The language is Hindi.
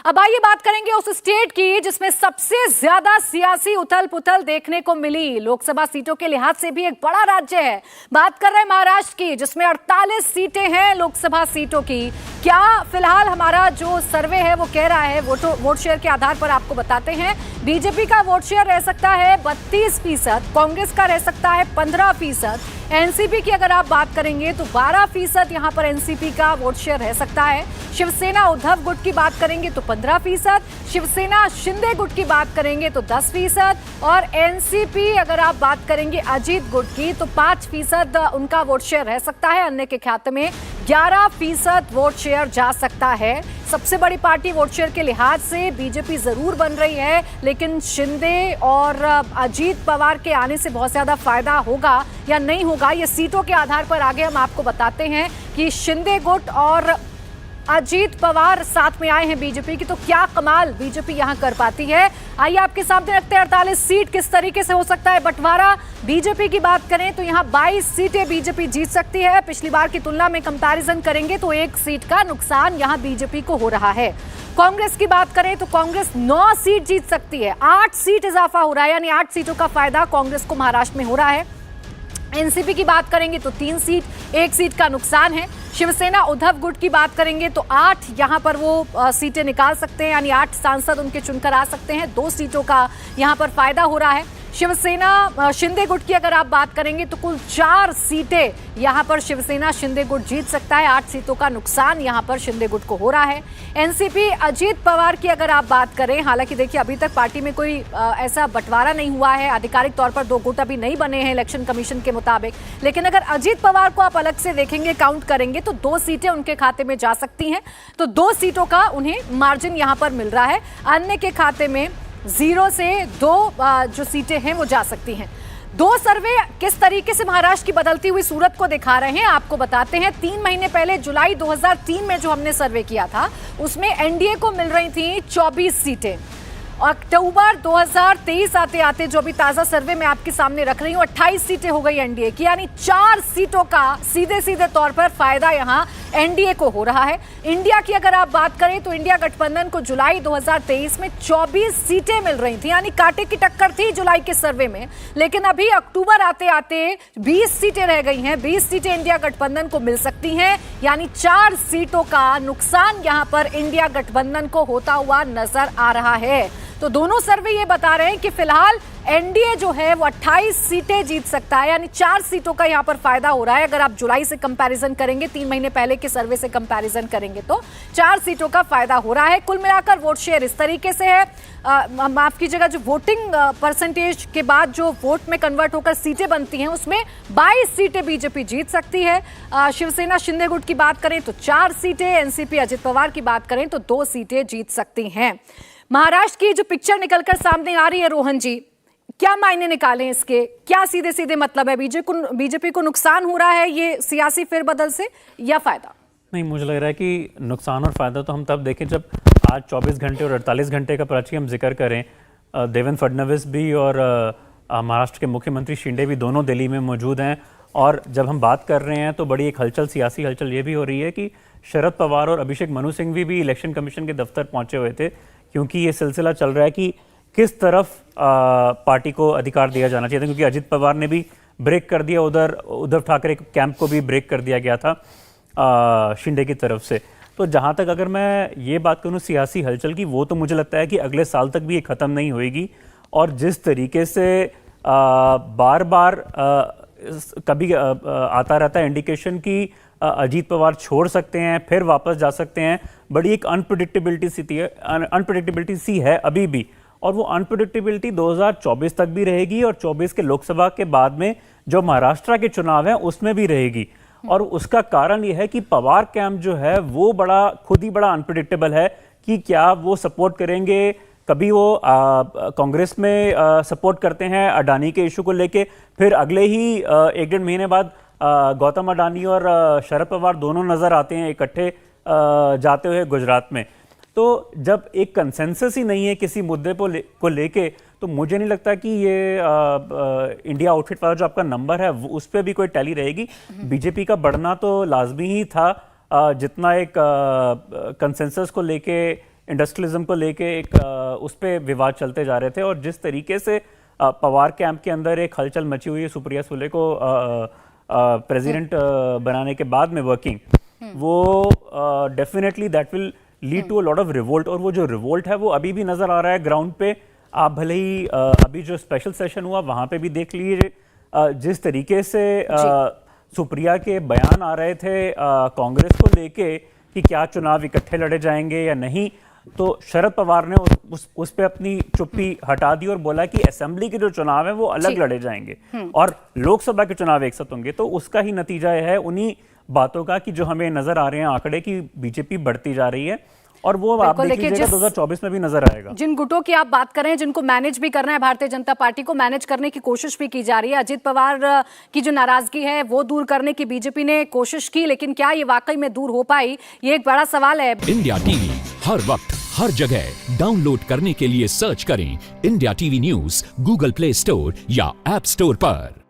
अब आइए बात करेंगे उस स्टेट की जिसमें सबसे ज्यादा सियासी उथल पुथल देखने को मिली। लोकसभा सीटों के लिहाज से भी एक बड़ा राज्य है। बात कर रहे हैं महाराष्ट्र की, जिसमें 48 सीटें हैं लोकसभा सीटों की। क्या फिलहाल हमारा जो सर्वे है वो कह रहा है, वोट शेयर के आधार पर आपको बताते हैं। बीजेपी का वोट शेयर रह सकता है 32%, कांग्रेस का रह सकता है 15%, एनसीपी की अगर आप बात करेंगे तो 12% यहां पर एनसीपी का वोट शेयर रह सकता है। शिवसेना उद्धव गुट की बात करेंगे तो 15%, शिवसेना शिंदे गुट की बात करेंगे तो 10%, और एनसीपी अगर आप बात करेंगे अजीत गुट की तो 5% उनका वोट शेयर रह सकता है। अन्य के खाते में 11% वोट शेयर जा सकता है। सबसे बड़ी पार्टी वोट शेयर के लिहाज से बीजेपी जरूर बन रही है, लेकिन शिंदे और अजीत पवार के आने से बहुत ज्यादा फायदा होगा या नहीं होगा, ये सीटों के आधार पर आगे हम आपको बताते हैं कि शिंदे गुट और अजीत पवार साथ में आए हैं बीजेपी की, तो क्या कमाल बीजेपी यहां कर पाती है। आइए आपके सामने रखते हैं 48 सीट किस तरीके से हो सकता है बंटवारा। बीजेपी की बात करें तो यहां 22 सीटें बीजेपी जीत सकती है। पिछली बार की तुलना में कंपैरिजन करेंगे तो एक सीट का नुकसान यहां बीजेपी को हो रहा है। कांग्रेस की बात करें तो कांग्रेस 9 सीट जीत सकती है, 8 सीट इजाफा हो रहा है, यानी 8 सीटों का फायदा कांग्रेस को महाराष्ट्र में हो रहा है। एनसीपी की बात करेंगे तो 3 सीट, 1 सीट का नुकसान है। शिवसेना उद्धव गुट की बात करेंगे तो 8 यहां पर वो सीटें निकाल सकते हैं, यानी 8 सांसद उनके चुनकर आ सकते हैं। 2 सीटों का यहां पर फायदा हो रहा है। शिवसेना शिंदे गुट की अगर आप बात करेंगे तो कुल 4 सीटें यहां पर शिवसेना शिंदे गुट जीत सकता है। 8 सीटों का नुकसान यहां पर शिंदे गुट को हो रहा है। एनसीपी अजीत पवार की अगर आप बात करें, हालांकि देखिए अभी तक पार्टी में कोई ऐसा बंटवारा नहीं हुआ है, आधिकारिक तौर पर 2 गुट अभी नहीं बने हैं इलेक्शन कमीशन के मुताबिक, लेकिन अगर अजीत पवार को आप अलग से देखेंगे, काउंट करेंगे तो 2 सीटें उनके खाते में जा सकती हैं। तो 2 सीटों का उन्हें मार्जिन यहां पर मिल रहा है। अन्य के खाते में 0 से 2 जो सीटें हैं वो जा सकती हैं। 2 सर्वे किस तरीके से महाराष्ट्र की बदलती हुई सूरत को दिखा रहे हैं आपको बताते हैं। 3 महीने पहले जुलाई 2003 में जो हमने सर्वे किया था उसमें एनडीए को मिल रही थी 24 सीटें। अक्टूबर 2023 आते आते जो अभी ताजा सर्वे में आपके सामने रख रही हूं 28 सीटें हो गई एनडीए की, यानी 4 सीटों का सीधे सीधे तौर पर फायदा यहां एनडीए को हो रहा है। इंडिया की अगर आप बात करें तो इंडिया गठबंधन को जुलाई 2023 में 24 सीटें मिल रही थी, यानी कांटे की टक्कर थी जुलाई के सर्वे में, लेकिन अभी अक्टूबर आते आते 20 सीटें रह गई हैं। 20 सीटें इंडिया गठबंधन को मिल सकती हैं, यानी 4 सीटों का नुकसान यहां पर इंडिया गठबंधन को होता हुआ नजर आ रहा है। तो दोनों सर्वे ये बता रहे हैं कि फिलहाल एनडीए जो है वो 28 सीटें जीत सकता है, यानी 4 सीटों का यहां पर फायदा हो रहा है। अगर आप जुलाई से कंपैरिजन करेंगे, 3 महीने पहले के सर्वे से कंपैरिजन करेंगे तो 4 सीटों का फायदा हो रहा है। कुल मिलाकर वोट शेयर इस तरीके से है, माफ कीजिएगा, जो वोटिंग परसेंटेज के बाद जो वोट में कन्वर्ट होकर सीटें बनती हैं उसमें 22 सीटें बीजेपी जीत सकती है। शिवसेना शिंदे गुट की बात करें तो 4 सीटें, एनसीपी अजित पवार की बात करें तो 2 सीटें जीत सकती हैं। महाराष्ट्र की जो पिक्चर निकलकर सामने आ रही है, रोहन जी, क्या मायने निकालें इसके, क्या सीधे सीधे मतलब है? बीजेपी को नुकसान हो रहा है ये सियासी फेरबदल से या फायदा? नहीं, मुझे लग रहा है कि नुकसान और फायदा तो हम तब देखें जब आज 24 घंटे और 48 घंटे का प्राची हम जिक्र करें। देवेंद्र फडणवीस भी और महाराष्ट्र के मुख्यमंत्री शिंदे भी दोनों दिल्ली में मौजूद हैं, और जब हम बात कर रहे हैं तो बड़ी एक हलचल, सियासी हलचल ये भी हो रही है कि शरद पवार और अभिषेक मनु सिंघवी भी इलेक्शन कमीशन के दफ्तर पहुंचे हुए थे, क्योंकि ये सिलसिला चल रहा है कि किस तरफ पार्टी को अधिकार दिया जाना चाहिए था, क्योंकि अजित पवार ने भी ब्रेक कर दिया, उधर उद्धव ठाकरे कैंप को भी ब्रेक कर दिया गया था शिंदे की तरफ से। तो जहाँ तक अगर मैं ये बात करूँ सियासी हलचल की, वो तो मुझे लगता है कि अगले साल तक भी ये ख़त्म नहीं होएगी। और जिस तरीके से बार बार कभी आता रहता है इंडिकेशन कि अजीत पवार छोड़ सकते हैं फिर वापस जा सकते हैं, बड़ी एक अनप्रेडिक्टेबिलिटी सी है अभी भी, और वो अनप्रेडिक्टेबिलिटी 2024 तक भी रहेगी और 24 के लोकसभा के बाद में जो महाराष्ट्र के चुनाव हैं उसमें भी रहेगी। और उसका कारण ये है कि पवार कैंप जो है वो खुद ही बड़ा अनप्रेडिक्टेबल है कि क्या वो सपोर्ट करेंगे। कभी वो कांग्रेस में सपोर्ट करते हैं अडानी के इशू को लेके, फिर अगले ही 1-1.5 महीने बाद गौतम अडानी और शरद पवार दोनों नजर आते हैं इकट्ठे जाते हुए गुजरात में। तो जब एक कंसेंसस ही नहीं है किसी मुद्दे को लेके, तो मुझे नहीं लगता कि ये इंडिया आउटफिट वाला जो आपका नंबर है उस पर भी कोई टैली रहेगी। बीजेपी का बढ़ना तो लाजमी ही था, जितना एक कंसेंसस को लेके इंडस्ट्रियलिज्म को लेके एक उस पर विवाद चलते जा रहे थे, और जिस तरीके से पवार कैंप के अंदर एक हलचल मची हुई है सुप्रिया सुले को प्रेसिडेंट बनाने के बाद में वर्किंग, वो definitely that will lead to a lot of revolt, और वो जो रिवोल्ट है वो अभी भी नजर आ रहा है ग्राउंड पे। आप भले ही अभी जो स्पेशल सेशन हुआ वहां पे भी देख लीजिए जिस तरीके से सुप्रिया के बयान आ रहे थे कांग्रेस को लेके कि क्या चुनाव इकट्ठे लड़े जाएंगे या नहीं, तो शरद पवार ने उस पे अपनी चुप्पी हटा दी और बोला कि असेंबली के जो चुनाव है वो अलग लड़े जाएंगे और लोकसभा के चुनाव एक साथ होंगे। तो उसका ही नतीजा है उन्हीं बातों का कि जो हमें नजर आ रहे हैं आंकड़े की बीजेपी बढ़ती जा रही है, और वो आप देख लीजिएगा 2024 में भी नजर आएगा। जिन गुटों की आप बात कर रहे हैं, जिनको मैनेज भी करना है, भारतीय जनता पार्टी को मैनेज करने की कोशिश भी की जा रही है। अजित पवार की जो नाराजगी है वो दूर करने की बीजेपी ने कोशिश की, लेकिन क्या ये वाकई में दूर हो पाई, ये एक बड़ा सवाल है। इंडिया टीवी हर वक्त हर जगह डाउनलोड करने के लिए सर्च करें India TV news Google play store या ऐप स्टोर पर।